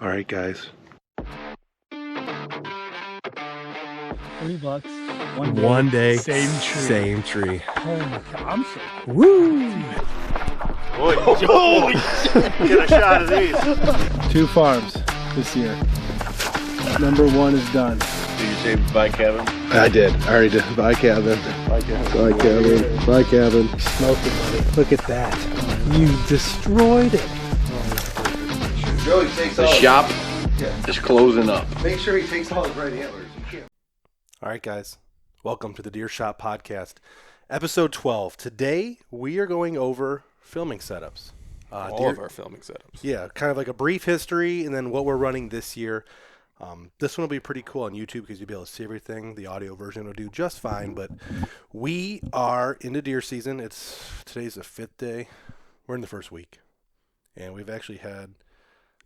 All right, guys. $3. One day, Same tree. Same tree. Oh my God, I'm so Woo! Boy, holy shit! Get a shot of these. 2 farms this year. Number 1 is done. Did you say bye, Kevin? I did. I already did. Bye, Kevin. Bye, Kevin. Bye, Kevin. Bye, Kevin. Smoked it, buddy. Look at that. You destroyed it. Joey takes The shop is closing up. Make sure he takes all his right antlers. All right, guys. Welcome to the Deer Shop Podcast, episode 12. Today, we are going over filming setups. All of our filming setups. Yeah, kind of like a brief history and then what we're running this year. This one will be pretty cool on YouTube because you'll be able to see everything. The audio version will do just fine, but we are into deer season. Today's the 5th day. We're in the first week, and we've actually had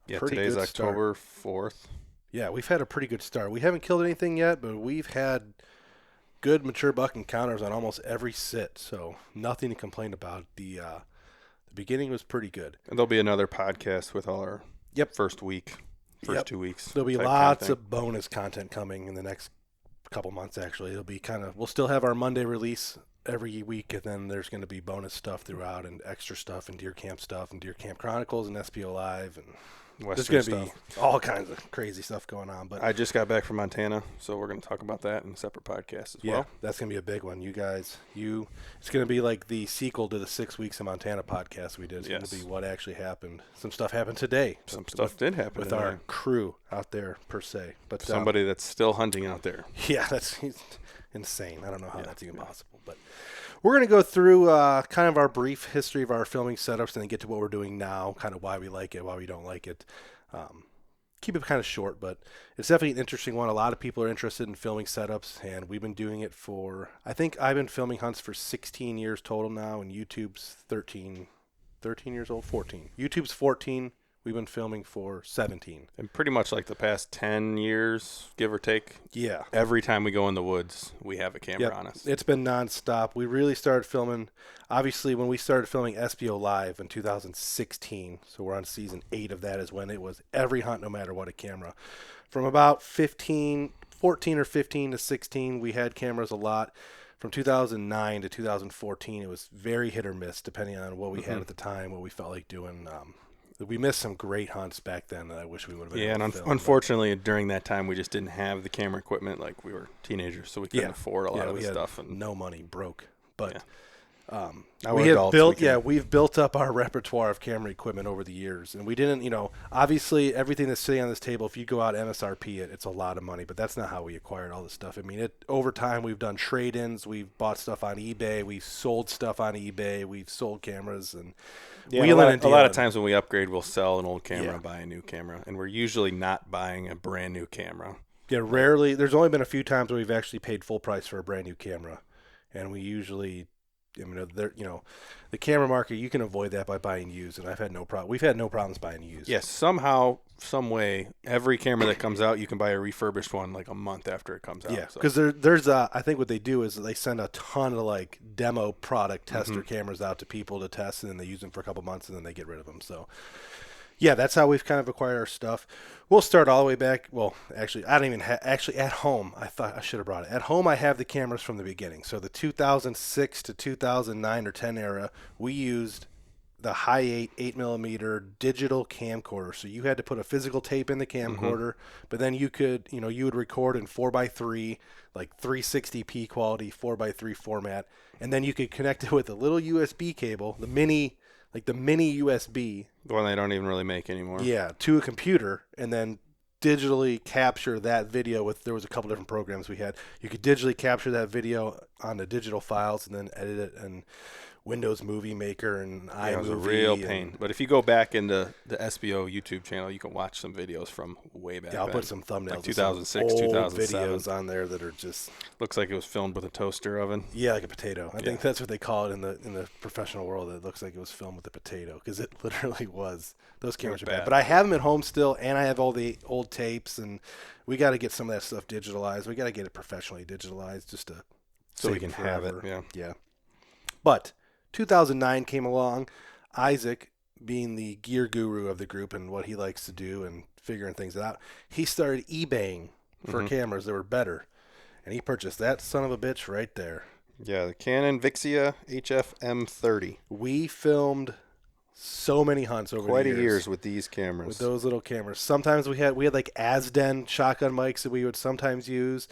Today's October 4th. Yeah, we've had a pretty good start. We haven't killed anything yet, but we've had good mature buck encounters on almost every sit, so nothing to complain about. The beginning was pretty good. And there'll be another podcast with all our first 2 weeks. There'll be lots of bonus content coming in the next couple months, actually. It'll be we'll still have our Monday release every week, and then there's going to be bonus stuff throughout and extra stuff and Deer Camp stuff and Deer Camp Chronicles and SPO Live, and there's going to be all kinds of crazy stuff going on. But I just got back from Montana, so we're going to talk about that in a separate podcast as well. That's going to be a big one. You guys, it's going to be like the sequel to the 6 weeks of Montana podcast we did. It's going to be what actually happened. Some stuff happened today. Some stuff did happen with our crew out there, per se. But somebody that's still hunting out there. Yeah, that's insane. I don't know how that's even possible. But we're going to go through kind of our brief history of our filming setups and then get to what we're doing now, kind of why we like it, why we don't like it. Keep it kind of short, but it's definitely an interesting one. A lot of people are interested in filming setups, and we've been doing it for, I think I've been filming hunts for 16 years total now, and YouTube's 13 years old, 14. YouTube's 14. We've been filming for 17. And pretty much like the past 10 years, give or take. Yeah. Every time we go in the woods, we have a camera on us. It's been nonstop. We really started filming, obviously, when we started filming SBO Live in 2016. So we're on season 8 of that, is when it was every hunt, no matter what, a camera. From about 14 or 15 to 16, we had cameras a lot. From 2009 to 2014, it was very hit or miss, depending on what we had at the time, what we felt like doing. We missed some great hunts back then that I wish we would have been able to film. Unfortunately, during that time, we just didn't have the camera equipment like we were teenagers, so we couldn't afford a lot of the stuff. And no money, broke. But we've built up our repertoire of camera equipment over the years, and we didn't, obviously everything that's sitting on this table, if you go out MSRP it's a lot of money, but that's not how we acquired all this stuff. I mean, over time we've done trade-ins, we've bought stuff on eBay, we've sold stuff on eBay, we've sold cameras, and a lot of times when we upgrade, we'll sell an old camera and buy a new camera, and we're usually not buying a brand new camera. Yeah, rarely. There's only been a few times where we've actually paid full price for a brand new camera, and we usually, the camera market, you can avoid that by buying used, and I've had no problem. We've had no problems buying used. Yes, somehow, some way, every camera that comes out, you can buy a refurbished one like a month after it comes out. Yeah, because there's I think what they do is they send a ton of like demo product tester cameras out to people to test, and then they use them for a couple months, and then they get rid of them. So yeah, that's how we've kind of acquired our stuff. We'll start all the way back. Well, actually, I don't even actually at home. I thought I should have brought it. At home, I have the cameras from the beginning. So the 2006 to 2009 or 10 era, we used the high 8mm digital camcorder. So you had to put a physical tape in the camcorder, but then you could, you would record in 4x3, like 360p quality 4x3 format, and then you could connect it with a little USB cable, the mini USB. The one they don't even really make anymore. Yeah, to a computer, and then digitally capture that video there was a couple different programs we had. You could digitally capture that video on the digital files and then edit it in Windows Movie Maker and iMovie. It was a real pain. But if you go back into the SBO YouTube channel, you can watch some videos from way back then. I'll put some thumbnails. Like 2006, 2007. Videos on there that are just... Looks like it was filmed with a toaster oven. Yeah, like a potato. I think that's what they call it in the professional world. It looks like it was filmed with a potato, because it literally was. Those cameras are bad. But I have them at home still, and I have all the old tapes, and we got to get some of that stuff digitalized. We got to get it professionally digitalized just to... So we can have it, Yeah. But 2009 came along. Isaac being the gear guru of the group and what he likes to do and figuring things out, he started eBaying for cameras that were better. And he purchased that son of a bitch right there. Yeah, the Canon Vixia HF M30. We filmed so many hunts over quite the a years years with these cameras. with those little cameras. Sometimes we had like Asden shotgun mics that we would sometimes use.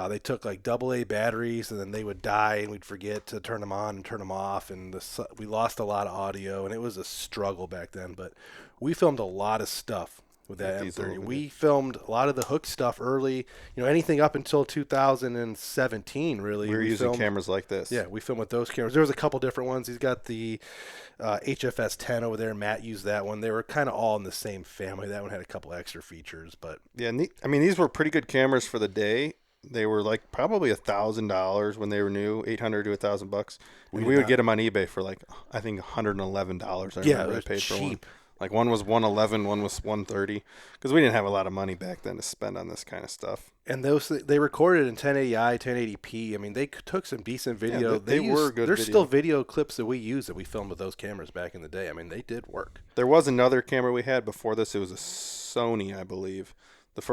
They took like AA batteries, and then they would die, and we'd forget to turn them on and turn them off, and we lost a lot of audio, and it was a struggle back then. But we filmed a lot of stuff with that M30. We filmed a lot of the hook stuff early, anything up until 2017, really. We were using cameras like this. Yeah, we filmed with those cameras. There was a couple different ones. He's got the HFS 10 over there. Matt used that one. They were kind of all in the same family. That one had a couple extra features, but yeah, these were pretty good cameras for the day. They were like probably $1,000 when they were new, $800 to $1,000. And we would get them on eBay for like, I think $111. I remember I paid cheap. for one. Like one was $111, one was $130, because we didn't have a lot of money back then to spend on this kind of stuff. And they recorded in 1080i, 1080p. I mean, they took some decent video. Yeah, they were good. There's still video clips that we use that we filmed with those cameras back in the day. I mean, they did work. There was another camera we had before this. It was a Sony, I believe. It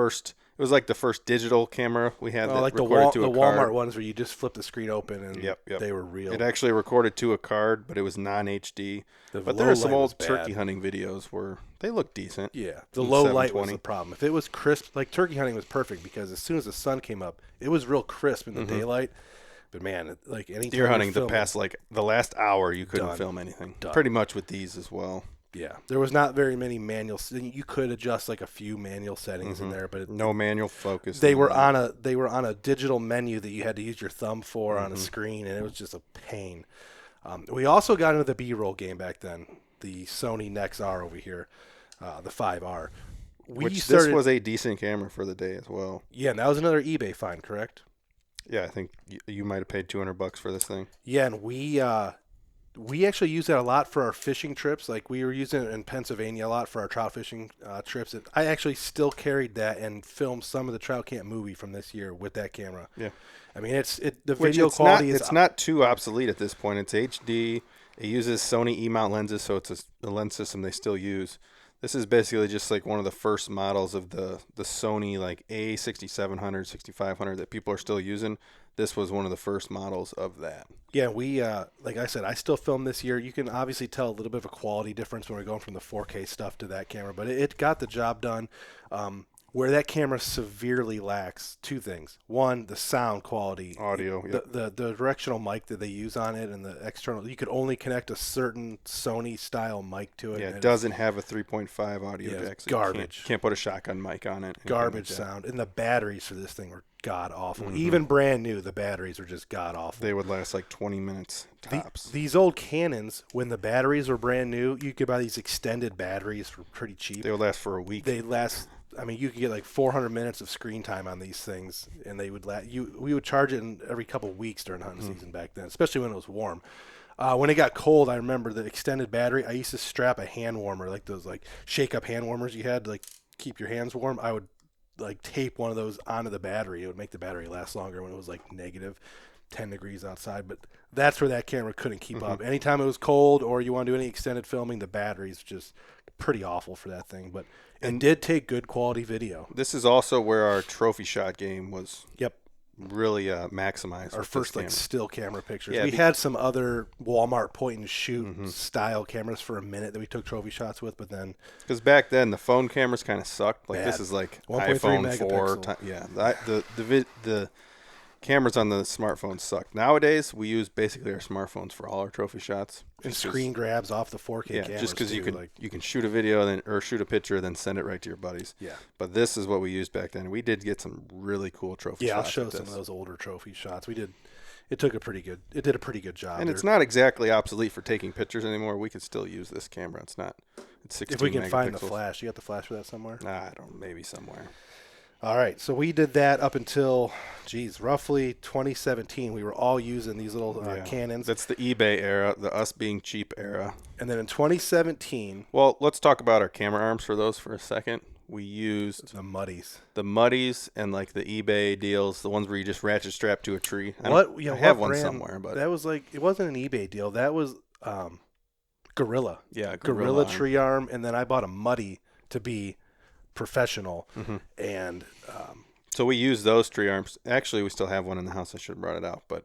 was like the first digital camera we had that like recorded to a the card. Walmart ones where you just flip the screen open and Yep. they were real. It actually recorded to a card, but it was non-HD. But there are some old turkey hunting videos where they look decent. Yeah, the low light was the problem. If it was crisp, like turkey hunting was perfect because as soon as the sun came up, it was real crisp in the daylight. But man, like any deer hunting, the last hour, you couldn't film anything. Done. Pretty much with these as well. Yeah, there was not very many manual. You could adjust like a few manual settings in there, but no manual focus. They were on a digital menu that you had to use your thumb for on a screen, and it was just a pain. We also got into the B-roll game back then. The Sony Nex-R over here, the 5R. This was a decent camera for the day as well. Yeah, and that was another eBay find, correct? Yeah, I think you might have paid $200 for this thing. Yeah, and we actually use that a lot for our fishing trips. Like we were using it in Pennsylvania a lot for our trout fishing trips. I actually still carried that and filmed some of the trout camp movie from this year with that camera. Yeah, I mean the video quality it's not too obsolete at this point. It's HD. It uses Sony E-mount lenses, so it's a lens system they still use. This is basically just like one of the first models of the Sony like A6700, 6500 that people are still using. This was one of the first models of that. Yeah, we like I said, I still filmed this year. You can obviously tell a little bit of a quality difference when we're going from the 4K stuff to that camera, but it got the job done. Where that camera severely lacks, two things. One, the sound quality. Audio, yeah. The directional mic that they use on it and the external, you could only connect a certain Sony-style mic to it. Yeah, it doesn't have a 3.5 audio jack. It's garbage. You can't put a shotgun mic on it. Garbage sound. And the batteries for this thing were god-awful. Even brand new, the batteries were just god-awful. They would last like 20 minutes tops. These old Canons, when the batteries were brand new, you could buy these extended batteries for pretty cheap. They would last for a week. They last... I mean, you could get like 400 minutes of screen time on these things, and they would we would charge it every couple of weeks during hunting season back then, especially when it was warm. When it got cold, I remember the extended battery. I used to strap a hand warmer, like those like shake up hand warmers you had to like keep your hands warm. I would like tape one of those onto the battery. It would make the battery last longer when it was like negative 10 degrees outside. But that's where that camera couldn't keep up. Anytime it was cold or you want to do any extended filming, the battery's just pretty awful for that thing. But it did take good quality video. This is also where our trophy shot game was really maximized. Our first like still camera pictures. Yeah, we had some other Walmart point and shoot style cameras for a minute that we took trophy shots with, but then because back then the phone cameras kind of sucked. Like bad. This is like 1.3 iPhone 4. The cameras on the smartphones suck. Nowadays we use basically our smartphones for all our trophy shots. And screen grabs off the 4K cameras. Yeah, just because you can shoot a video or shoot a picture, then send it right to your buddies. Yeah. But this is what we used back then. We did get some really cool trophy shots. Yeah, I'll show some of those older trophy shots. We did. It did a pretty good job. And it's not exactly obsolete for taking pictures anymore. We could still use this camera. It's 16 if we can megapixels. find the flash. You got the flash for that somewhere? I don't. Maybe somewhere. All right, so we did that up until, roughly 2017. We were all using these little Canons. That's the eBay era, the us being cheap era. And then in 2017... Well, let's talk about our camera arms for those for a second. We used... The Muddies and like the eBay deals, the ones where you just ratchet strap to a tree. I have one somewhere, but... That was like... It wasn't an eBay deal. That was... Gorilla. Yeah, Gorilla arm. tree arm, and then I bought a Muddy to be professional, Mm-hmm. and So we use those tree arms. Actually, we still have one in the house. I should have brought it out, but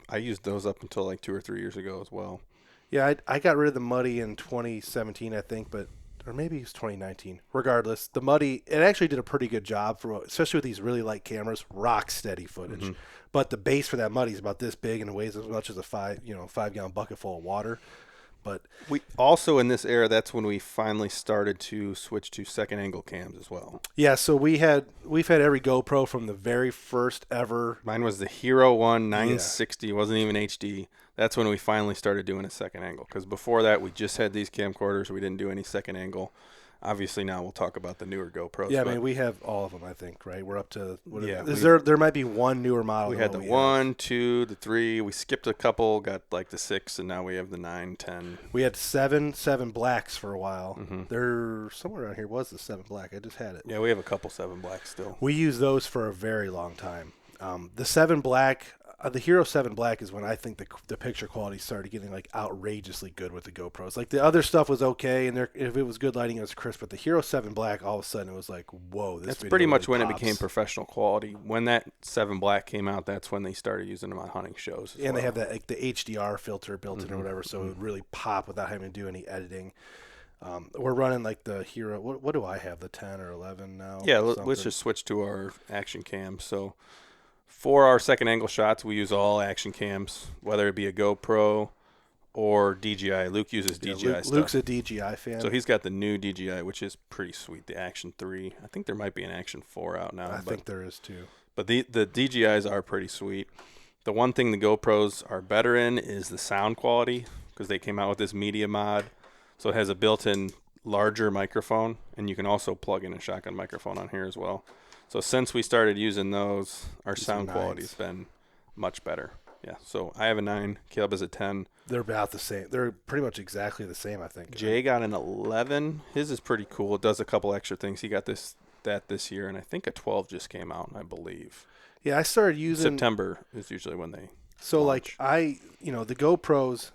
I used those up until like 2 or 3 years ago as well. yeah, I got rid of the Muddy in 2017, I think, or maybe it was 2019. Regardless, the Muddy, it actually did a pretty good job for, especially with these really light cameras, rock steady footage. Mm-hmm. But the base for that Muddy is about this big and it weighs as much as a 5-gallon bucket full of water. But We also, in this era, that's when we finally started to switch to second angle cams as well. yeah, so we've had every GoPro from the very first ever. Mine was the Hero 1 960. It wasn't even HD. That's when we finally started doing a second angle. Because before that, we just had these camcorders. We didn't do any second angle. Obviously, now we'll talk about the newer GoPros. Yeah, I mean, we have all of them, I think, right? We're up to, Yeah, there might be one newer model. we than had what the we 1, 2, the 3. We skipped a couple, got like the 6, and now we have the 9, 10. We had seven blacks for a while. Mm-hmm. There, somewhere around here was the 7 black. I just had it. Yeah, we have a couple 7 blacks still. We used those for a very long time. The 7 black, the Hero 7 black is when I think the picture quality started getting like outrageously good with the GoPros. Like the other stuff was okay, and if it was good lighting, it was crisp. But the Hero 7 black, all of a sudden, it was like, whoa, this. That's video pretty really much when it pops. became professional quality. When that 7 black came out, that's when they started using them on hunting shows. And they have that like the HDR filter built in or whatever, so it Mm-hmm. would really pop without having to do any editing. We're running like the Hero. What do I have? The 10 or 11 now? Yeah, let's Something. just switch to our action cams. So for our second angle shots, we use all action cams, whether it be a GoPro or DJI. Luke uses Yeah, DJI stuff. Luke's a DJI fan. So he's got the new DJI, which is pretty sweet, the Action 3. I think there might be an Action 4 out now. I think there is too. But the DJIs are pretty sweet. The one thing the GoPros are better in is the sound quality, because they came out with this media mod. So it has a built-in larger microphone, and you can also plug in a shotgun microphone on here as well. So since we started using those, our sound quality has been much better. Yeah, so I have a 9. Caleb has a 10. They're about the same. They're pretty much exactly the same, I think. Jay got an 11. His is pretty cool. It does a couple extra things. He got this year, and I think a 12 just came out, I believe. Yeah, I started using September is usually when they So launch. like the GoPros.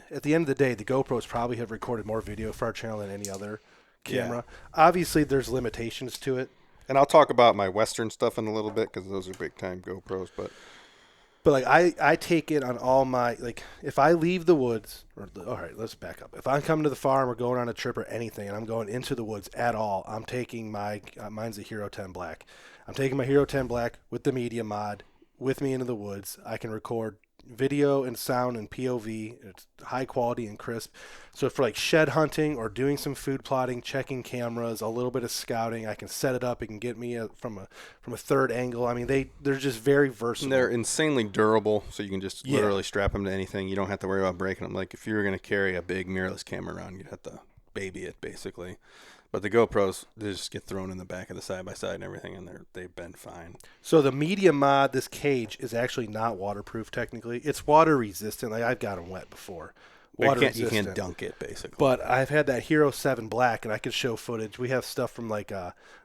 At the end of the day, the GoPros probably have recorded more video for our channel than any other camera. Obviously, there's limitations to it. And I'll talk about my Western stuff in a little bit because those are big time GoPros. But like I take it on all my, like if I leave the woods, all right, let's back up. If I'm coming to the farm or going on a trip or anything, and I'm going into the woods at all, I'm taking mine's a Hero 10 Black. I'm taking my Hero 10 Black with the media mod with me into the woods. I can record video and sound and POV. It's high quality and crisp. So for like shed hunting or doing some food plotting, checking cameras, a little bit of scouting, I can set it up. It can get me from a third angle. I mean, they're just very versatile. they're insanely durable, so you can just Yeah. literally strap them to anything. You don't have to worry about breaking them. Like if you were going to carry a big mirrorless camera around, you'd have to baby it basically. But the GoPros, they just get thrown in the back of the side-by-side and everything, and they've been fine. So the media mod, this cage is actually not waterproof technically. It's water resistant. Like I've got them wet before. You Water can't resistant. dunk it, basically. But I've had that Hero 7 Black, and I could show footage. We have stuff from like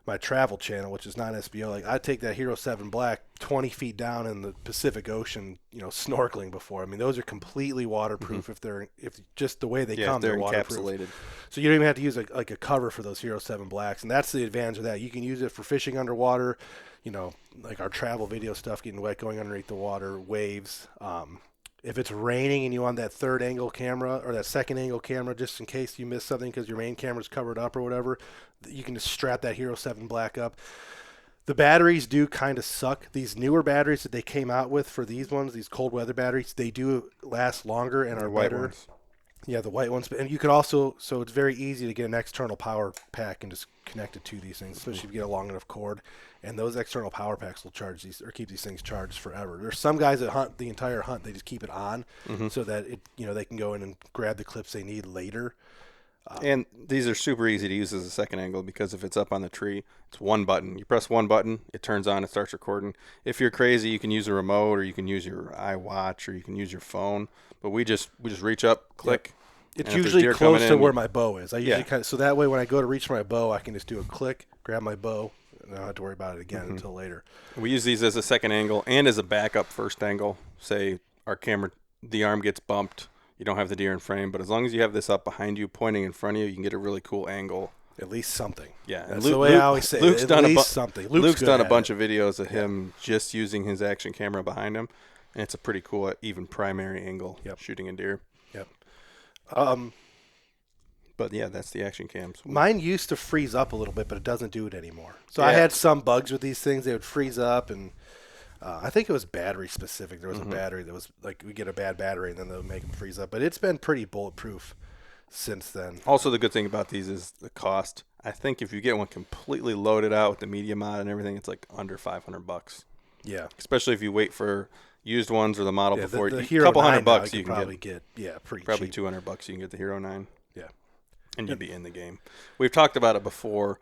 my travel channel, which is not SBO. Like I take that Hero 7 Black 20 feet down in the Pacific Ocean, snorkeling before. I mean, those are completely waterproof if just the way they come, they're waterproof. encapsulated. So you don't even have to use a cover for those Hero 7 Blacks, and that's the advantage of that. You can use it for fishing underwater, like our travel video stuff, getting wet, going underneath the water, waves. If it's raining and you want that third angle camera or that second angle camera, just in case you miss something because your main camera's covered up or whatever, you can just strap that Hero 7 Black up. The batteries do kind of suck. These newer batteries that they came out with for these ones, these cold weather batteries, they do last longer and are white better. ones. Yeah, the white ones. And you can also, so it's very easy to get an external power pack and just connect it to these things, especially if you get a long enough cord. And those external power packs will charge these or keep these things charged forever. There's some guys that hunt the entire hunt, they just keep it on so that they can go in and grab the clips they need later. And these are super easy to use as a second angle because if it's up on the tree, it's one button. You press one button, it turns on, it starts recording. If you're crazy, you can use a remote or you can use your iWatch or you can use your phone. But we just reach up, click. It's and if there's usually deer close coming to in, where my bow is. I usually Yeah. so that way when I go to reach for my bow, I can just do a click, grab my bow, and I don't have to worry about it again until later. We use these as a second angle and as a backup first angle. Say our camera, the arm gets bumped. you don't have the deer in frame. But as long as you have this up behind you, pointing in front of you, you can get a really cool angle. At least something. Yeah, That's the way I always say. Luke's At done least something. Luke's done a bunch of of videos of him just using his action camera behind him, and it's a pretty cool, even primary angle shooting a deer. Yep. But yeah, that's the action cams. Mine used to freeze up a little bit, but it doesn't do it anymore. So I had some bugs with these things. They would freeze up, and I think it was battery specific. There was a battery that was like, we get a bad battery, and then they'll make them freeze up. But it's been pretty bulletproof since then. Also, the good thing about these is the cost. I think if you get one completely loaded out with the media mod and everything, it's like under $500. Yeah. Especially if you wait for used ones or the model before. The a Hero couple 9 $100 now you can probably get. pretty Probably cheap. $200 you can get the Hero 9. Yeah. And you'd be in the game. We've talked about it before.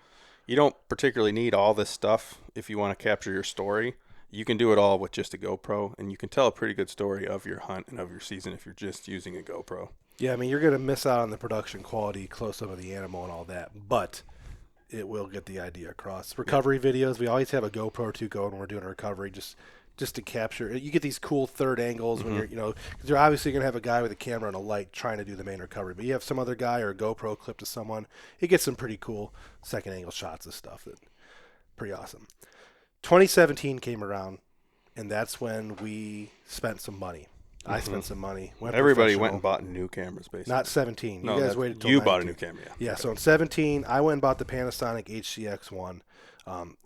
You don't particularly need all this stuff if you want to capture your story. You can do it all with just a GoPro, and you can tell a pretty good story of your hunt and of your season if you're just using a GoPro. Yeah, I mean, you're going to miss out on the production quality, close-up of the animal and all that, but it will get the idea across. Recovery videos, we always have a GoPro or two going when we're doing a recovery, just to capture. You get these cool third angles when you're, because you're obviously going to have a guy with a camera and a light trying to do the main recovery, but you have some other guy or a GoPro clip to someone. It gets some pretty cool second angle shots of stuff. Pretty awesome. 2017 came around, and that's when we spent some money. I spent some money. Everybody went and bought new cameras, basically. Not 17. No, you guys waited till you 19. bought a new camera, Yeah, so in 17, I went and bought the Panasonic HCX1.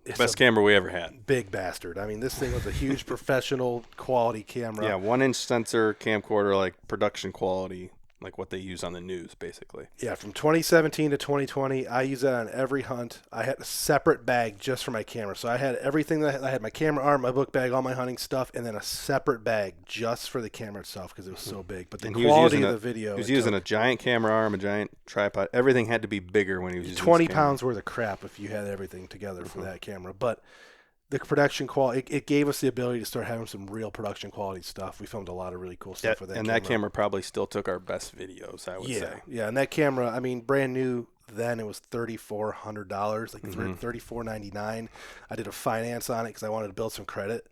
It's Best camera we ever had. big bastard. I mean, this thing was a huge professional quality camera. Yeah, 1-inch sensor camcorder, like production quality, like what they use on the news, basically. Yeah, from 2017 to 2020, I used that on every hunt. I had a separate bag just for my camera. So I had everything I had my camera arm, my book bag, all my hunting stuff, and then a separate bag just for the camera itself because it was so big. But the quality of the video. He was using a giant camera arm, a giant tripod. Everything had to be bigger when he was using 20 pounds worth of crap if you had everything together for that camera. But the production quality, it gave us the ability to start having some real production quality stuff. We filmed a lot of really cool stuff with that camera. And that camera probably still took our best videos, I would say. Yeah, and that camera, I mean, brand new then, it was $3,400, like $3,499. I did a finance on it because I wanted to build some credit,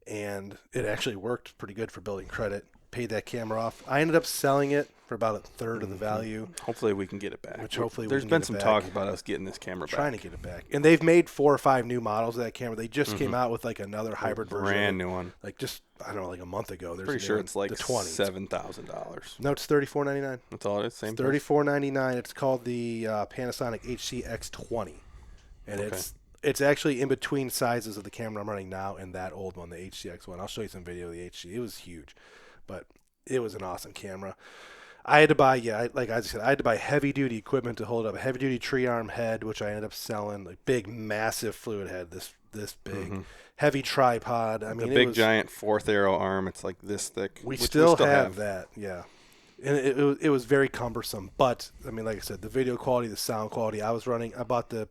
and it actually worked pretty good for building credit. Paid that camera off. I ended up selling it for about a third of the value. Hopefully we can get it back. There's been some talk about us getting this camera back. Trying to get it back. And they've made 4 or 5 new models of that camera. They just came out with like another hybrid version. Brand new one. Like just, I don't know, like a month ago. There's pretty sure it's like the 20. $7,000. No, it's $3,499. That's all it is? Same $3,499. It's called the Panasonic HCX20. And it's actually in between sizes of the camera I'm running now and that old one, the HCX1. I'll show you some video of the HC. It was huge, but it was an awesome camera. I had to buy, like I said, I had to buy heavy-duty equipment to hold up. A heavy-duty tree arm head, which I ended up selling, like big, massive fluid head, this big. Heavy tripod. I mean, a big, giant 4th arrow arm. It's like this thick. We still have that, yeah. And it was very cumbersome. But, I mean, like I said, the video quality, the sound quality. I bought the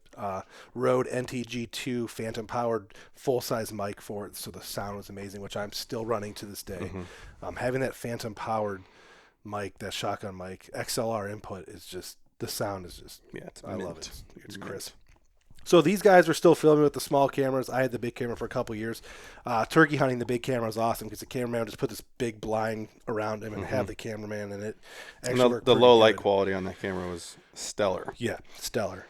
Rode NTG2 phantom-powered full-size mic for it, so the sound was amazing, which I'm still running to this day. Having that phantom-powered mic, that shotgun mic, XLR input is just, the sound is just, I love it. It's crisp. So these guys were still filming with the small cameras. I had the big camera for a couple years. Turkey hunting, the big camera was awesome because the cameraman would just put this big blind around him and have the cameraman, and it actually worked the low light good. quality on that camera was stellar. Yeah, stellar.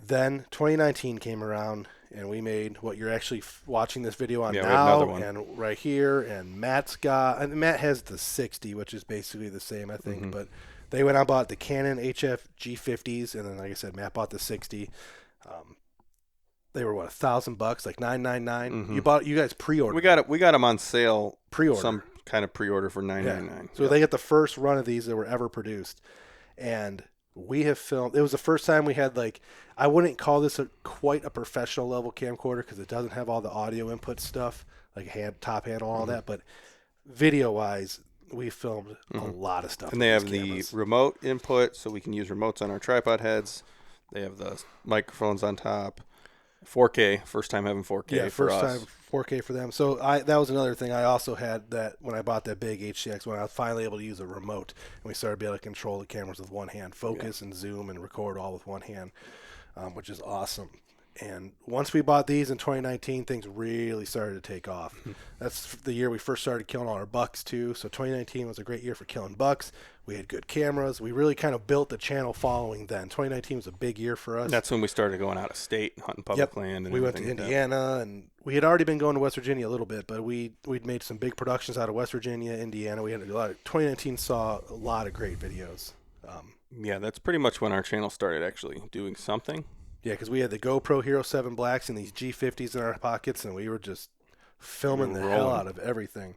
Then 2019 came around, and we made what you're actually watching this video on now, and right here. And Matt has the 60, which is basically the same, I think, but they went out and bought the Canon HF G50s, and then, like I said, Matt bought the 60. They were $1,000, like $999. You guys pre-ordered. We got them on sale. Pre-order. Some kind of pre-order for $999. So they get the first run of these that were ever produced, and we have filmed. It was the first time we had, like, I wouldn't call this quite a professional level camcorder because it doesn't have all the audio input stuff, like top handle, all that, but video wise, we filmed a lot of stuff. And they have the remote input, so we can use remotes on our tripod heads. They have the microphones on top. 4K, first time having 4K for us. First time 4K for them. So that was another thing. I also had that when I bought that big HCX, when I was finally able to use a remote, and we started being able to control the cameras with one hand, focus and zoom and record all with one hand, which is awesome. And once we bought these in 2019, things really started to take off. That's the year we first started killing all our bucks too. So 2019 was a great year for killing bucks. We had good cameras. We really kind of built the channel following then. 2019 was a big year for us. That's when we started going out of state, hunting public land. And we went to Indiana, and we had already been going to West Virginia a little bit, but we'd made some big productions out of West Virginia, Indiana. We had a lot. 2019 saw a lot of great videos. Yeah, that's pretty much when our channel started actually doing something. Yeah, because we had the GoPro Hero 7 Blacks and these G50s in our pockets, and we were just filming the hell out of everything.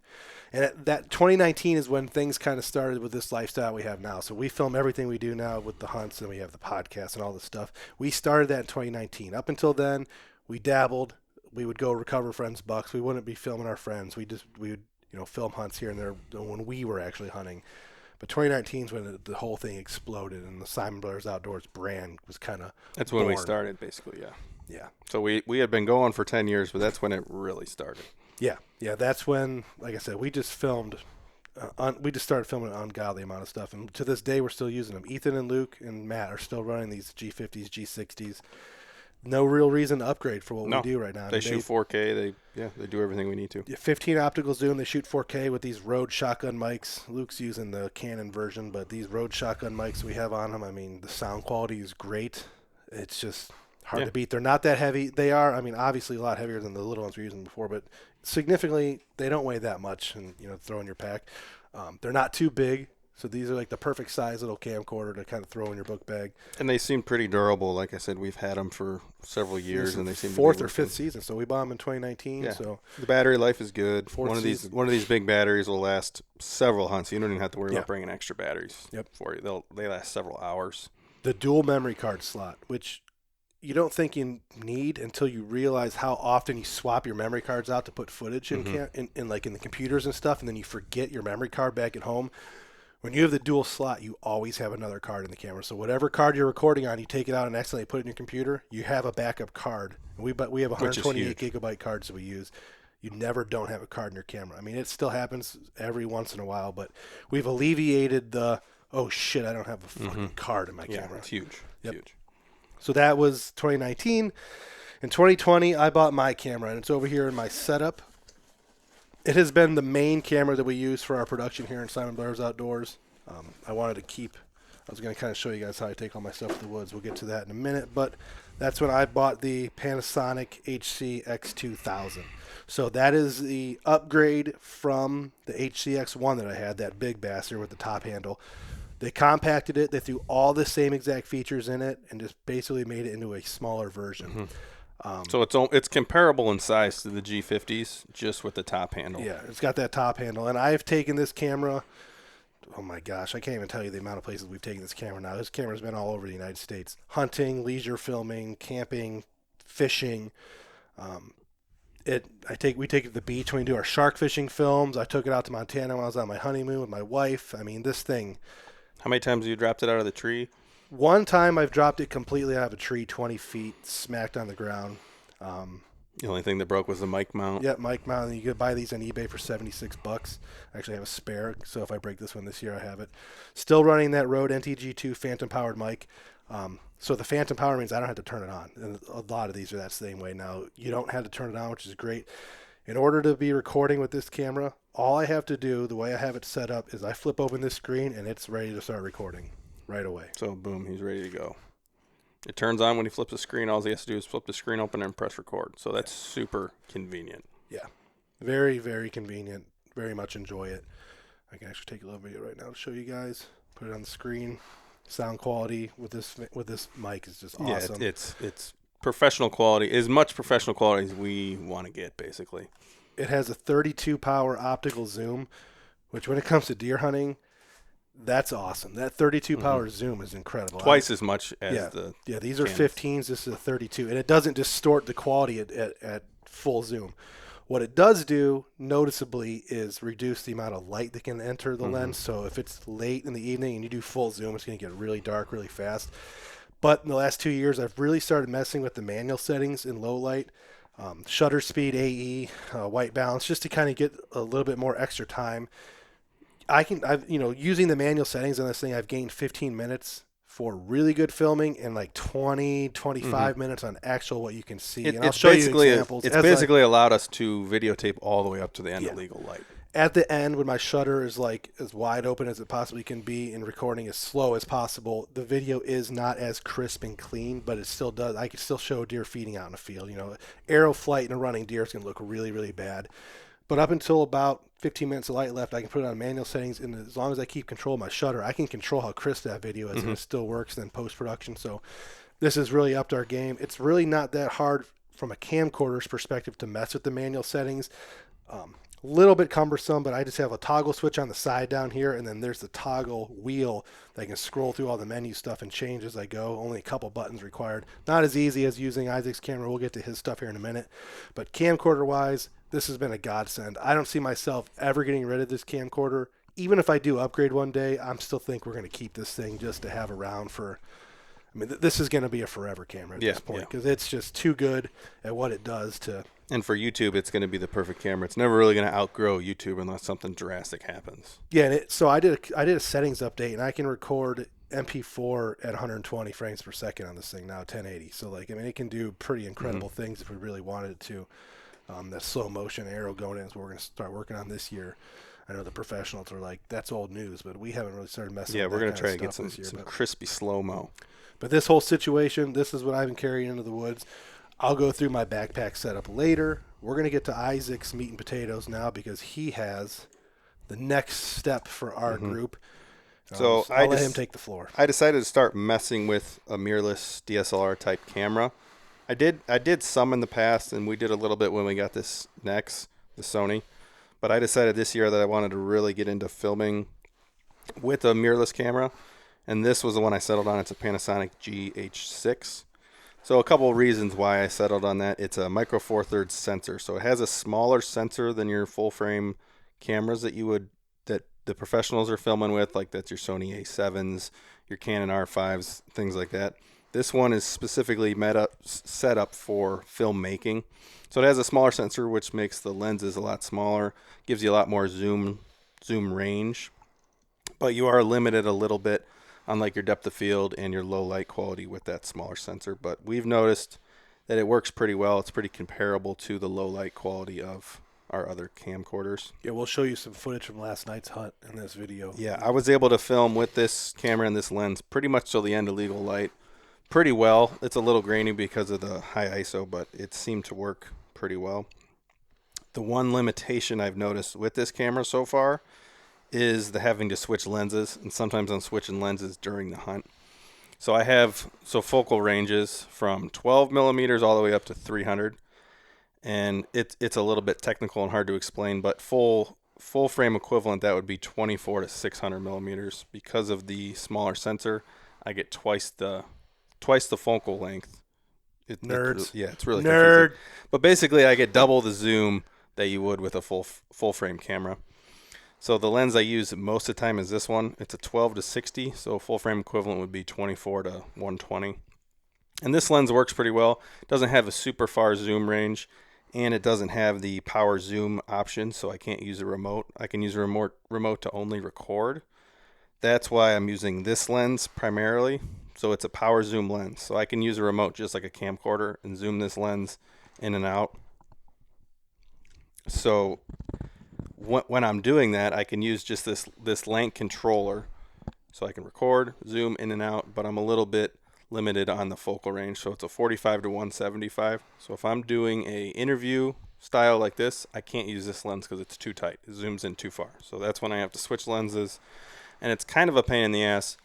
And that 2019 is when things kind of started with this lifestyle we have now. So we film everything we do now with the hunts, and we have the podcast and all this stuff. We started that in 2019. Up until then, we dabbled. We would go recover friends' bucks. We wouldn't be filming our friends. We would film hunts here and there when we were actually hunting. But 2019 is when the whole thing exploded, and the Siman Brothers Outdoors brand was kind of That's when we started, basically, yeah. Yeah. So we had been going for 10 years, but that's when it really started. Yeah. That's when, like I said, we just filmed. We just started filming an ungodly amount of stuff, and to this day, we're still using them. Ethan and Luke and Matt are still running these G50s, G60s. No real reason to upgrade for what we do right now. They shoot 4K. They do everything we need to. 15 optical zoom. They shoot 4K with these Rode shotgun mics. Luke's using the Canon version, but these Rode shotgun mics we have on them, I mean, the sound quality is great. It's just hard to beat. They're not that heavy. They are, I mean, obviously a lot heavier than the little ones we were using before, but significantly, they don't weigh that much and, throw in your pack. They're not too big. So these are like the perfect size little camcorder to kind of throw in your book bag. And they seem pretty durable. Like I said, we've had them for several years, and they seem fourth or fifth season. So we bought them in 2019. Yeah. So the battery life is good. One of these big batteries will last several hunts. You don't even have to worry Yeah. about bringing extra batteries for you. They last several hours. The dual memory card slot, which you don't think you need until you realize how often you swap your memory cards out to put footage in like in the computers and stuff, and then you forget your memory card back at home. When you have the dual slot, you always have another card in the camera. So whatever card you're recording on, you take it out and accidentally put it in your computer, you have a backup card. We have 128 gigabyte cards that we use. You never don't have a card in your camera. I mean, it still happens every once in a while, but we've alleviated the, oh shit, I don't have a fucking card in my camera. Yeah, it's huge. Yep. Huge. So that was 2019. In 2020, I bought my camera, and it's over here in my setup. It has been the main camera that we use for our production here in Siman Brothers Outdoors. I wanted to keep, I was going to kind of show you guys how I take all my stuff to the woods. We'll get to that in a minute, but that's when I bought the Panasonic HC-X2000. So that is the upgrade from the HC-X1 that I had, that big bastard with the top handle. They compacted it. They threw all the same exact features in it and just basically made it into a smaller version. So it's comparable in size to the G50s, just with the top handle. Yeah, it's got that top handle. And I've taken this camera, oh my gosh, I can't even tell you the amount of places we've taken this camera now. This camera's been all over the United States. Hunting, leisure filming, camping, fishing. We take it to the beach when we do our shark fishing films. I took it out to Montana when I was on my honeymoon with my wife. I mean, this thing. How many times have you dropped it out of the tree? One time I've dropped it completely out of a tree, 20 feet, smacked on the ground. The only thing that broke was the mic mount. Yeah, mic mount. You can buy these on eBay for $76. I actually have a spare, so if I break this one this year, I have it. Still running that Rode NTG2 phantom powered mic. So the phantom power means I don't have to turn it on. And a lot of these are that same way now. You don't have to turn it on, which is great. In order to be recording with this camera, all I have to do, the way I have it set up, is I flip open this screen and it's ready to start recording right away. So boom, he's ready to go. It turns on when he flips the screen. All he has to do is flip the screen open and press record. So that's super convenient. Yeah. Very, very convenient. Very much enjoy it. I can actually take a little video right now to show you guys. Put it on the screen. Sound quality with this mic is just awesome. Yeah, it's professional quality, as much professional quality as we want to get, basically. It has a 32 power optical zoom, which when it comes to deer hunting, that's awesome. That 32 power zoom is incredible. Twice as much as the Yeah, these are Canons. 15s. This is a 32. And it doesn't distort the quality at full zoom. What it does do noticeably is reduce the amount of light that can enter the lens. So if it's late in the evening and you do full zoom, it's going to get really dark really fast. But in the last 2 years, I've really started messing with the manual settings in low light. Shutter speed, AE, white balance, just to kind of get a little bit more extra time. Using the manual settings on this thing, I've gained 15 minutes for really good filming and like 25 minutes on actual what you can see. And I'll It's show you basically examples. it's As basically allowed us to videotape all the way up to the end of legal light. at the end, when my shutter is like as wide open as it possibly can be and recording as slow as possible, the video is not as crisp and clean, but it still does. I can still show deer feeding out in the field. You know, arrow flight and a running deer is going to look really, really bad. But up until about 15 minutes of light left, I can put it on manual settings, and as long as I keep control of my shutter, I can control how crisp that video is, and it still works in post-production. So this is really upped our game. It's really not that hard from a camcorder's perspective to mess with the manual settings. Little bit cumbersome, but I just have a toggle switch on the side down here, and then there's the toggle wheel that I can scroll through all the menu stuff and change as I go. Only a couple buttons required. Not as easy as using Isaac's camera. We'll get to his stuff here in a minute. But camcorder-wise, this has been a godsend. I don't see myself ever getting rid of this camcorder. Even if I do upgrade one day, I'm still think we're going to keep this thing just to have around for... I mean, this is going to be a forever camera at this point because it's just too good at what it does to... And for YouTube, it's going to be the perfect camera. It's never really going to outgrow YouTube unless something drastic happens. Yeah, and so I did a settings update, and I can record MP4 at 120 frames per second on this thing now, 1080. So, like, I mean, it can do pretty incredible things if we really wanted it to. That slow motion arrow going in is what we're going to start working on this year. I know the professionals are like, that's old news, but we haven't really started messing with that. Yeah, we're going to try to get some crispy slow-mo. But this whole situation, this is what I've been carrying into the woods. I'll go through my backpack setup later. We're going to get to Isaac's meat and potatoes now because he has the next step for our group. So I'll let him take the floor. I decided to start messing with a mirrorless DSLR type camera. I did some in the past, and we did a little bit when we got this next, the Sony. But I decided this year that I wanted to really get into filming with a mirrorless camera. And this was the one I settled on. It's a Panasonic GH6. So a couple of reasons why I settled on that. It's a micro four thirds sensor. So it has a smaller sensor than your full frame cameras that the professionals are filming with, like that's your Sony A7s, your Canon R5s, things like that. This one is specifically set up for filmmaking. So it has a smaller sensor, which makes the lenses a lot smaller, gives you a lot more zoom range. But you are limited a little bit on like your depth of field and your low light quality with that smaller sensor. But we've noticed that it works pretty well. It's pretty comparable to the low light quality of our other camcorders. Yeah, we'll show you some footage from last night's hunt in this video. Yeah, I was able to film with this camera and this lens pretty much till the end of legal light pretty well. It's a little grainy because of the high ISO, but it seemed to work pretty well. The one limitation I've noticed with this camera so far is the having to switch lenses, and sometimes I'm switching lenses during the hunt. So I have focal ranges from 12 millimeters all the way up to 300, and it's a little bit technical and hard to explain, but full frame equivalent, that would be 24 to 600 millimeters. Because of the smaller sensor, I get twice the focal length. Nerds. It's really nerd. confusing. But basically, I get double the zoom that you would with a full frame camera. So the lens I use most of the time is this one. It's a 12 to 60, so full frame equivalent would be 24 to 120. And this lens works pretty well. It doesn't have a super far zoom range, and it doesn't have the power zoom option, so I can't use a remote. I can use a remote to only record. That's why I'm using this lens primarily. So it's a power zoom lens. So I can use a remote just like a camcorder and zoom this lens in and out. So when I'm doing that, I can use just this Lank controller. So I can record, zoom in and out, but I'm a little bit limited on the focal range. So it's a 45 to 175. So if I'm doing a interview style like this, I can't use this lens because it's too tight. It zooms in too far. So that's when I have to switch lenses. And it's kind of a pain in the ass,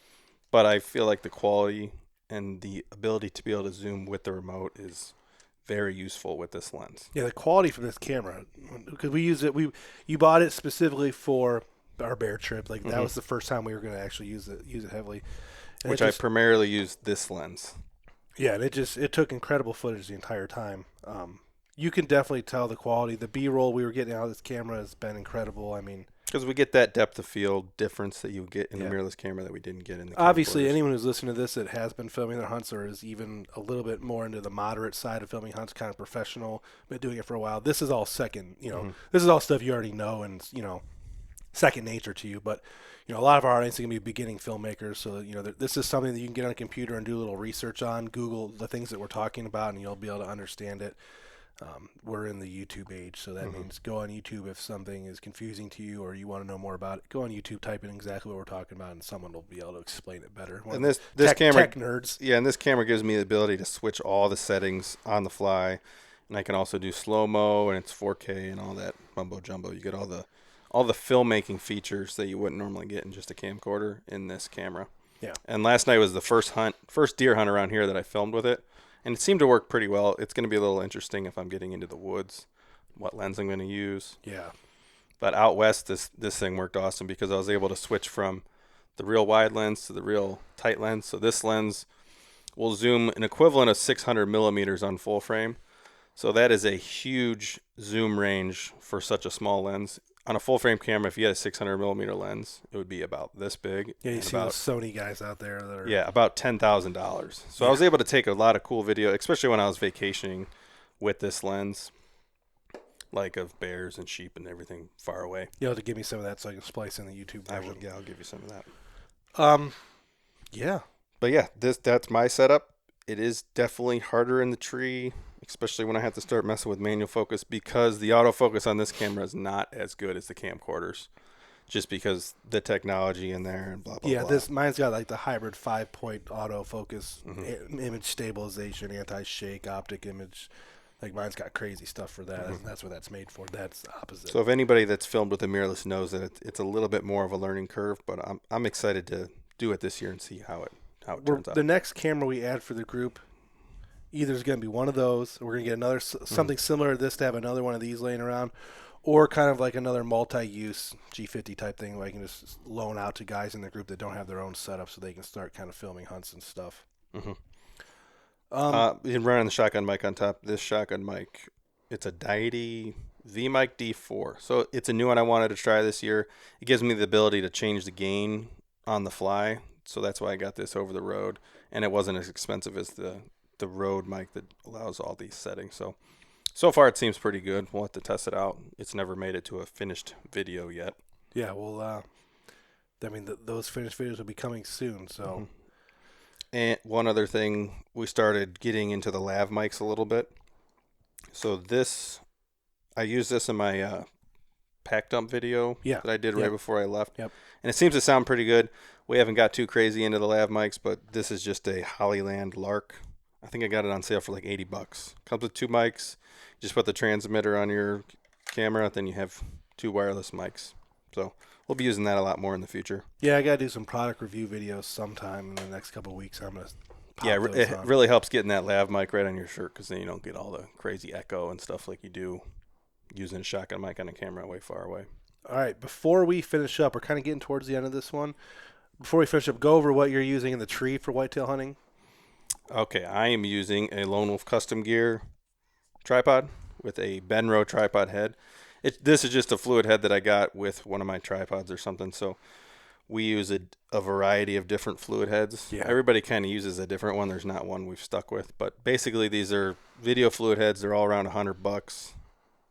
but I feel like the quality and the ability to be able to zoom with the remote is very useful with this lens. Yeah, the quality from this camera, because we use it. You bought it specifically for our bear trip. Like that was the first time we were going to actually use it heavily. And Which I primarily used this lens. Yeah, and it took incredible footage the entire time. You can definitely tell the quality. The B-roll we were getting out of this camera has been incredible. I mean, because we get that depth of field difference that you get in the mirrorless camera that we didn't get in the obviously camcorders. Anyone who's listening to this that has been filming their hunts or is even a little bit more into the moderate side of filming hunts, kind of professional, been doing it for a while. This is all second, this is all stuff you already know, and second nature to you. But a lot of our audience are going to be beginning filmmakers, so this is something that you can get on a computer and do a little research on, Google the things that we're talking about, and you'll be able to understand it. We're in the YouTube age, so that means go on YouTube if something is confusing to you or you want to know more about it. Go on YouTube, type in exactly what we're talking about, and someone will be able to explain it better. And this camera, tech nerds. Yeah, and this camera gives me the ability to switch all the settings on the fly, and I can also do slow mo, and it's 4K and all that mumbo jumbo. You get all the filmmaking features that you wouldn't normally get in just a camcorder in this camera. Yeah. And last night was the first deer hunt around here that I filmed with it. And it seemed to work pretty well. It's going to be a little interesting if I'm getting into the woods, what lens I'm going to use. Yeah. But out west, this thing worked awesome because I was able to switch from the real wide lens to the real tight lens. So this lens will zoom an equivalent of 600 millimeters on full frame. So that is a huge zoom range for such a small lens. On a full frame camera, if you had a 600 millimeter lens, it would be about this big. Yeah, you see those Sony guys out there that are... Yeah, about $10,000. So I was able to take a lot of cool video, especially when I was vacationing with this lens, like of bears and sheep and everything far away. You'll have to give me some of that so I can splice in the YouTube version. I'll give you some of that. Yeah. But yeah, that's my setup. It is definitely harder in the tree, especially when I have to start messing with manual focus because the autofocus on this camera is not as good as the camcorders, just because the technology in there and blah, blah, blah. Yeah, mine's got like the hybrid 5-point autofocus, image stabilization, anti-shake, optic image. Like mine's got crazy stuff for that. That's what that's made for. That's the opposite. So if anybody that's filmed with a mirrorless knows that it's a little bit more of a learning curve, but I'm excited to do it this year and see how it turns out. The next camera we add for the group either is going to be one of those, or we're going to get another something similar to this to have another one of these laying around, or kind of like another multi-use G50 type thing where I can just loan out to guys in the group that don't have their own setup so they can start kind of filming hunts and stuff. You can run on the shotgun mic on top. This shotgun mic, it's a Deity V-Mic D4. So it's a new one I wanted to try this year. It gives me the ability to change the gain on the fly. So that's why I got this over the road. And it wasn't as expensive as the Rode mic that allows all these settings. So far it seems pretty good. We'll have to test it out. It's never made it to a finished video yet. Yeah, well, those finished videos will be coming soon. So, And one other thing, we started getting into the lav mics a little bit. So I used this in my pack dump video that I did right before I left. Yep. And it seems to sound pretty good. We haven't got too crazy into the lav mics, but this is just a Hollyland Lark. I think I got it on sale for like $80. Comes with 2 mics. Just put the transmitter on your camera, then you have 2 wireless mics. So we'll be using that a lot more in the future. Yeah, I got to do some product review videos sometime in the next couple of weeks. I'm going to it really helps getting that lav mic right on your shirt because then you don't get all the crazy echo and stuff like you do using a shotgun mic on a camera way far away. All right, before we finish up, we're kind of getting towards the end of this one. Before we finish up, go over what you're using in the tree for whitetail hunting. Okay, I am using a Lone Wolf Custom Gear tripod with a Benro tripod head. This is just a fluid head that I got with one of my tripods or something. So we use a variety of different fluid heads. Yeah. Everybody kind of uses a different one. There's not one we've stuck with. But basically, these are video fluid heads. They're all around $100.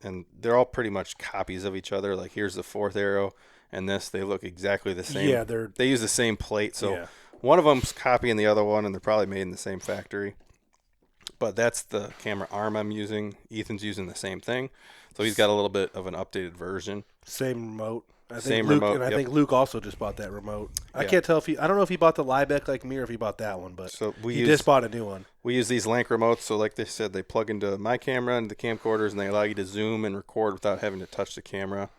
And they're all pretty much copies of each other. Like here's the 4th arrow and this. They look exactly the same. Yeah, they use the same plate. So one of them's copying the other one, and they're probably made in the same factory. But that's the camera arm I'm using. Ethan's using the same thing. So he's got a little bit of an updated version. Same remote. I think Luke also just bought that remote. I can't tell I don't know if he bought the Liebeck like me or if he bought that one, but he just bought a new one. We use these Lank remotes. So like they said, they plug into my camera and the camcorders, and they allow you to zoom and record without having to touch the camera.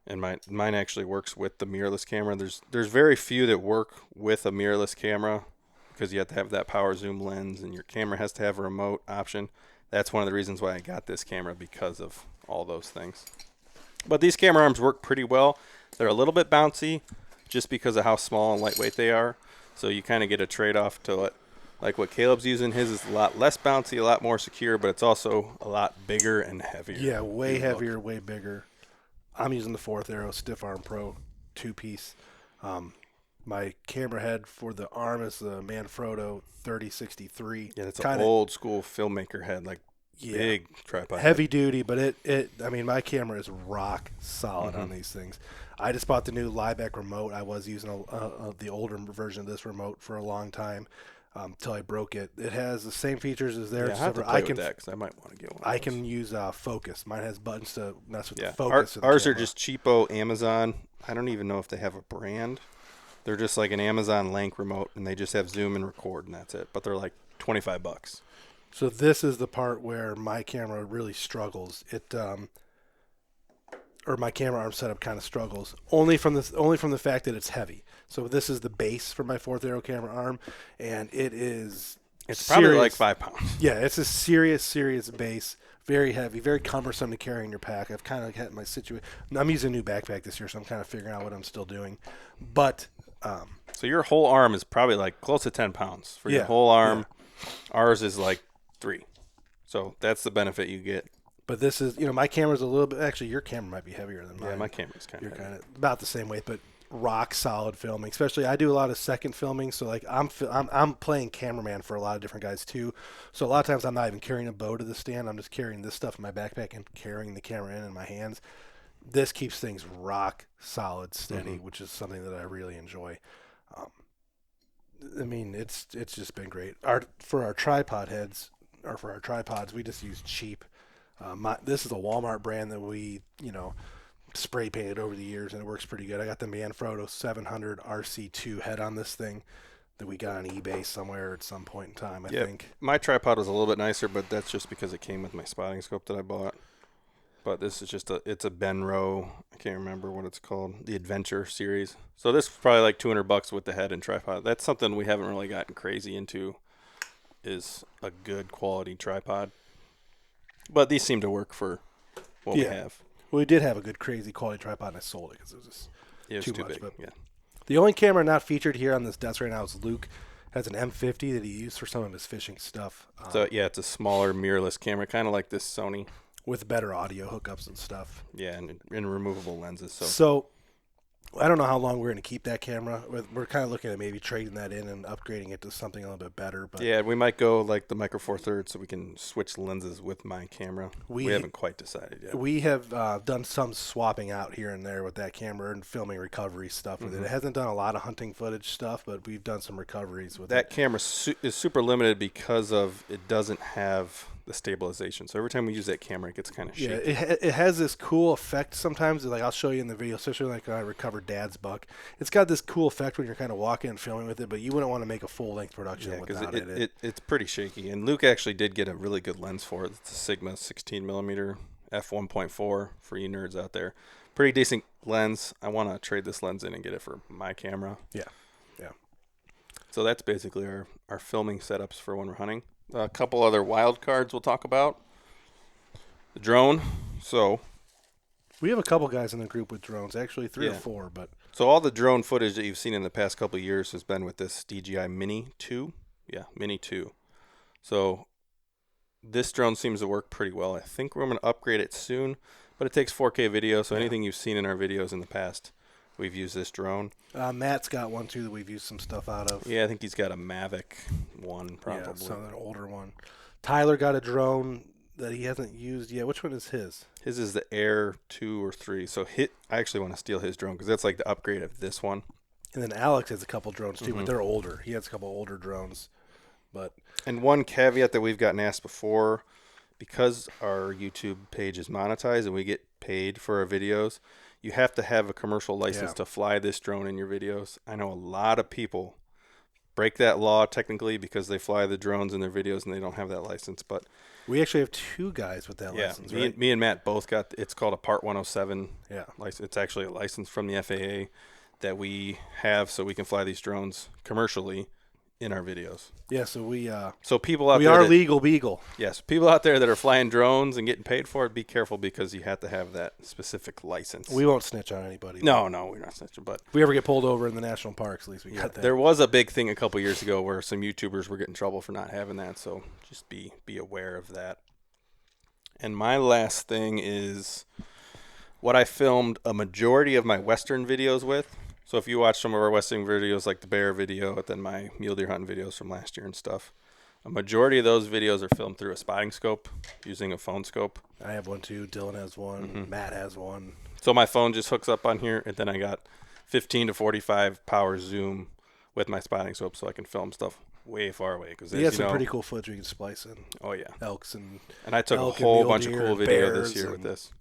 And mine actually works with the mirrorless camera. There's very few that work with a mirrorless camera because you have to have that power zoom lens and your camera has to have a remote option. That's one of the reasons why I got this camera, because of all those things. But these camera arms work pretty well. They're a little bit bouncy just because of how small and lightweight they are. So you kind of get a trade-off to it. Like what Caleb's using, his is a lot less bouncy, a lot more secure, but it's also a lot bigger and heavier. Yeah, way heavier, way bigger. I'm using the 4th Arrow Stiff Arm Pro 2-piece. My camera head for the arm is the Manfrotto 3063. Yeah, that's an old school filmmaker head. Like big tripod. Heavy duty, but I mean, my camera is rock solid on these things. I just bought the new Liebeck remote. I was using the older version of this remote for a long time till I broke it. It has the same features as theirs. Yeah, I have to play with that because I might want to get one. I can use focus. Mine has buttons to mess with the Ours focus. are just cheapo Amazon. I don't even know if they have a brand. They're just like an Amazon Lank remote, and they just have zoom and record, and that's it. But they're like $25. So this is the part where my camera really struggles. Or my camera arm setup kind of struggles only from the fact that it's heavy. So this is the base for my 4th Aero camera arm, and it's probably like 5 pounds. Yeah, it's a serious base, very heavy, very cumbersome to carry in your pack. I've kind of had my situation. I'm using a new backpack this year, so I'm kind of figuring out what I'm still doing. But so your whole arm is probably like close to 10 pounds for your whole arm. Yeah. Ours is like 3. So that's the benefit you get. But this is, my camera's a little bit, actually your camera might be heavier than mine. Yeah, my camera's kind of heavy. You're kind of about the same weight, but rock solid filming. Especially I do a lot of second filming, so like I'm playing cameraman for a lot of different guys too. So a lot of times I'm not even carrying a bow to the stand. I'm just carrying this stuff in my backpack and carrying the camera in my hands. This keeps things rock solid, steady, which is something that I really enjoy. I mean, it's just been great. For our tripod heads, or for our tripods, we just use cheap. This is a Walmart brand that we, spray painted over the years, and it works pretty good. I got the Manfrotto 700 RC2 head on this thing that we got on eBay somewhere at some point in time, I think. My tripod was a little bit nicer, but that's just because it came with my spotting scope that I bought. But this is it's a Benro. I can't remember what it's called. The Adventure series. So this is probably like $200 with the head and tripod. That's something we haven't really gotten crazy into, is a good quality tripod. But these seem to work for what we have. Well, we did have a good crazy quality tripod, and I sold it because it was just too much. Big. But yeah. The only camera not featured here on this desk right now is Luke. Has an M50 that he used for some of his fishing stuff. So it's a smaller mirrorless camera, kind of like this Sony. With better audio hookups and stuff. Yeah, and removable lenses. So I don't know how long we're going to keep that camera. We're kind of looking at maybe trading that in and upgrading it to something a little bit better. But yeah, we might go like the Micro Four Thirds so we can switch lenses with my camera. We haven't quite decided yet. We have done some swapping out here and there with that camera and filming recovery stuff with it. It hasn't done a lot of hunting footage stuff, but we've done some recoveries with that. That camera is super limited because of it doesn't have the stabilization. So every time we use that camera, it gets kind of shaky. Yeah, it has this cool effect sometimes. Like I'll show you in the video, especially like when I recovered Dad's buck. It's got this cool effect when you're kind of walking and filming with it, but you wouldn't want to make a full-length production without it. It's pretty shaky. And Luke actually did get a really good lens for it. It's a Sigma 16mm f1.4 for you nerds out there. Pretty decent lens. I want to trade this lens in and get it for my camera. Yeah. So that's basically our filming setups for when we're hunting. A couple other wild cards we'll talk about. The drone. So we have a couple guys in the group with drones, actually 3 or 4. But so all the drone footage that you've seen in the past couple of years has been with this DJI Mini 2. Yeah, Mini 2. So this drone seems to work pretty well. I think we're going to upgrade it soon, but it takes 4K video, so anything you've seen in our videos in the past, we've used this drone. Matt's got one, too, that we've used some stuff out of. Yeah, I think he's got a Mavic 1, probably. Yeah, so an older one. Tyler got a drone that he hasn't used yet. Which one is his? His is the Air 2 or 3. So I actually want to steal his drone because that's like the upgrade of this one. And then Alex has a couple drones, too, but they're older. He has a couple older drones. And one caveat that we've gotten asked before, because our YouTube page is monetized and we get paid for our videos, you have to have a commercial license to fly this drone in your videos. I know a lot of people break that law technically because they fly the drones in their videos and they don't have that license. But we actually have 2 guys with that license, right? Me and Matt both got, it's called a Part 107 license. It's actually a license from the FAA that we have so we can fly these drones commercially in our videos. Yeah, so we people out we there are legal beagle. Yes, people out there that are flying drones and getting paid for it, be careful because you have to have that specific license. We won't snitch on anybody. No, we're not snitching. But if we ever get pulled over in the national parks, at least we got that. There was a big thing a couple years ago where some YouTubers were getting in trouble for not having that, so just be aware of that. And my last thing is what I filmed a majority of my Western videos with. So if you watch some of our Western videos, like the bear video, and then my mule deer hunting videos from last year and stuff, A majority of those videos are filmed through a spotting scope using a phone scope. I have one too. Dylan has one. Matt has one. So my phone just hooks up on here, and then I got 15 to 45 power zoom with my spotting scope, so I can film stuff way far away. Because You got some pretty cool footage you can splice in. Oh yeah, Elks and I took elk a whole and bunch of mule cool deer video and this year bears with this.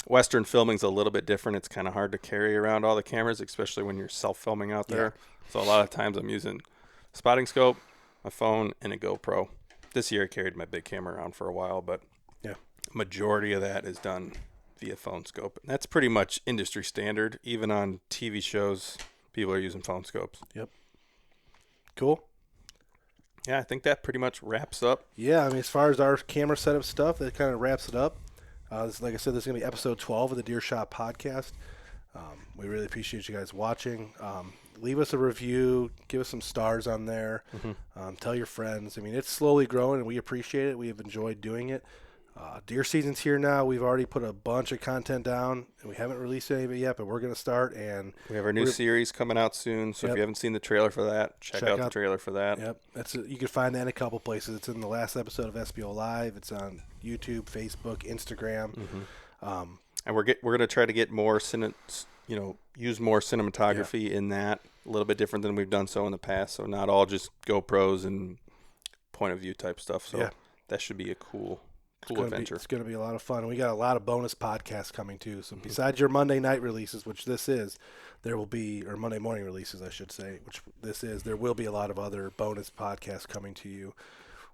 Western filming's a little bit different. It's kind of hard to carry around all the cameras, especially when you're self-filming out there. So a lot of times I'm using spotting scope, my phone, and a GoPro. This year I carried my big camera around for a while, but majority of that is done via phone scope. And that's pretty much industry standard. Even on TV shows, people are using phone scopes. Yep. Cool. Yeah, I think that pretty much wraps up. Yeah, I mean, as far as our camera setup stuff, that kind of wraps it up. Like I said, this is going to be episode 12 of the Deer Shot Podcast. We really appreciate you guys watching. Leave us a review. Give us some stars on there. Tell your friends. I mean, it's slowly growing, and we appreciate it. We have enjoyed doing it. Deer season's here now. We've already put a bunch of content down, and we haven't released any of it yet, but we're going to start. And we have our new series coming out soon, so if you haven't seen the trailer for that, check out the trailer for that. Yep, you can find that in a couple places. It's in the last episode of SBO Live. It's on YouTube, Facebook, Instagram. And we're going to try to get more, use more cinematography in that. A little bit different than we've done so in the past. So not all just GoPros and point of view type stuff. So that should be a cool adventure. It's going to be a lot of fun. We got a lot of bonus podcasts coming too. So besides your Monday night releases, which this is, there will be, or Monday morning releases, I should say, which this is, there will be a lot of other bonus podcasts coming to you.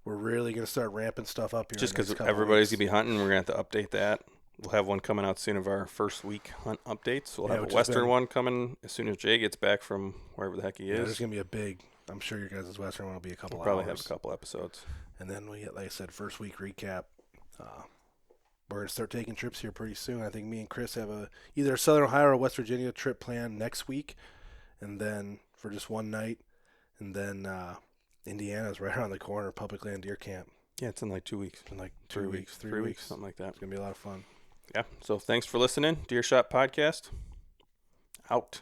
We're really going to start ramping stuff up here. Just because everybody's going to be hunting, we're going to have to update that. We'll have one coming out soon of our first week hunt updates. We'll have a Western one coming as soon as Jay gets back from wherever the heck he is. There's going to be a big, I'm sure your guys' Western one will be a couple hours. Probably have a couple episodes. And then we get, like I said, first week recap. We're going to start taking trips here pretty soon. I think me and Chris have either a Southern Ohio or West Virginia trip planned next week, and then for just one night. And then Indiana's right around the corner, public land deer camp. Yeah, it's in like 2 weeks. In like 3 weeks. 3 weeks, something like that. It's going to be a lot of fun. Yeah, so thanks for listening. Deer Shot Podcast. Out.